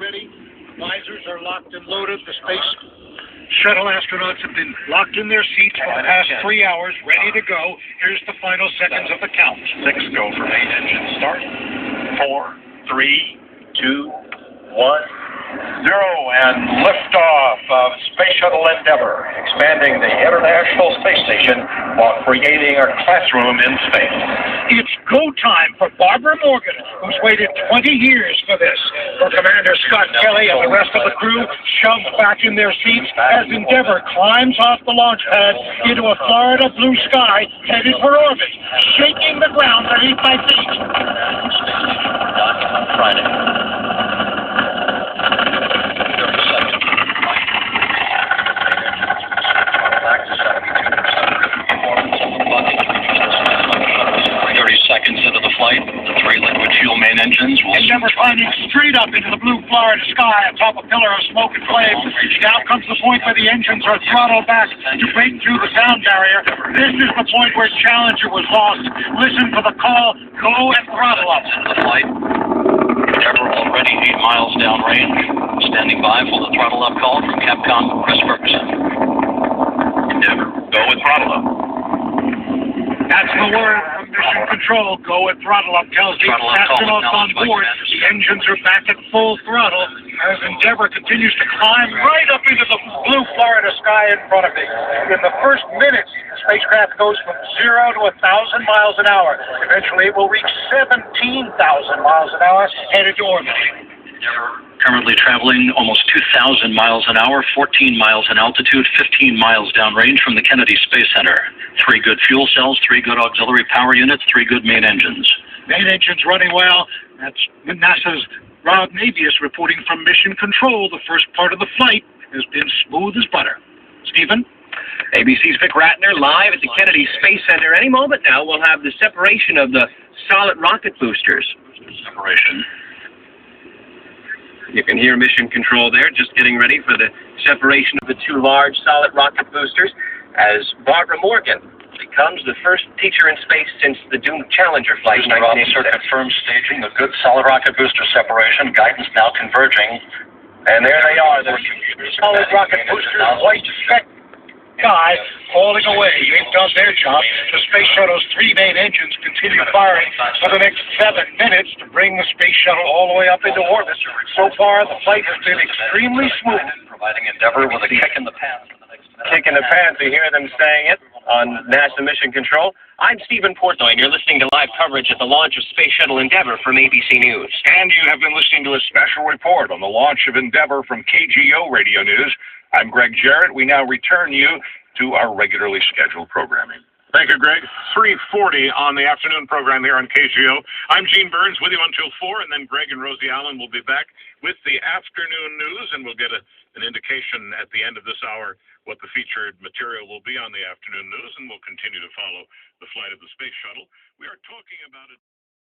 ready. Visors are locked and loaded. The space shuttle astronauts have been locked in their seats for the past 3 hours, ready to go. Here's the final seconds of the count. 6 go for main engine start. 4, 3, 2, 1, 0, and liftoff of Space Shuttle Endeavour, expanding the International Space Station while creating a classroom in space. It's go time for Barbara Morgan, who's waited 20 years for this. For Commander Scott Kelly and the rest of the crew shoved back in their seats as Endeavour climbs off the launch pad into a Florida blue sky headed for orbit, shaking the ground beneath my feet. Friday. Seconds into the flight, the 3 liquid fuel main engines will Endeavour climbing straight up into the blue Florida sky atop a pillar of smoke and flame. Now comes the point where the engines are throttled back to break through the sound barrier. This is the point where Challenger was lost. Listen for the call, go and throttle up. Into the flight. Endeavour already 8 miles downrange. Standing by for the throttle up call from Capcom Chris Ferguson. Endeavour, go with throttle up. That's the word from Mission Control. Go with throttle up tells the astronauts on board. The engines are back at full throttle as Endeavour continues to climb right up into the blue Florida sky in front of me. In the first minutes, the spacecraft goes from 0 to 1,000 miles an hour. Eventually, it will reach 17,000 miles an hour headed to orbit. Endeavour currently traveling almost 2,000 miles an hour, 14 miles in altitude, 15 miles downrange from the Kennedy Space Center. 3 good fuel cells, 3 good auxiliary power units, 3 good main engines. Main engines running well. That's NASA's Rob Navius reporting from Mission Control. The first part of the flight has been smooth as butter. Stephen? ABC's Vic Ratner live at the Kennedy Space Center. Any moment now, we'll have the separation of the solid rocket boosters. Separation. You can hear Mission Control there, just getting ready for the separation of the 2 large solid rocket boosters as Barbara Morgan becomes the first teacher in space since the doomed Challenger flight in 1986. Confirms staging the good solid rocket booster separation, guidance now converging. And there they are, the solid rocket boosters, white speck sky, falling away. They've done their job. The Space Shuttle's 3 main engines continue firing for the next 7 minutes to bring the Space Shuttle all the way up into orbit. So far, the flight has been extremely smooth. Providing Endeavour with a kick in the pants. Kick in the pants, you hear them saying it on NASA Mission Control. I'm Stephen Portnoy, and you're listening to live coverage at the launch of Space Shuttle Endeavour from ABC News. And you have been listening to a special report on the launch of Endeavour from KGO Radio News. I'm Greg Jarrett. We now return you to our regularly scheduled programming. Thank you, Greg. 3:40 on the afternoon program here on KGO. I'm Gene Burns with you until 4, and then Greg and Rosie Allen will be back with the afternoon news, and we'll get an indication at the end of this hour what the featured material will be on the afternoon news, and we'll continue to follow the flight of the Space Shuttle. We are talking about it.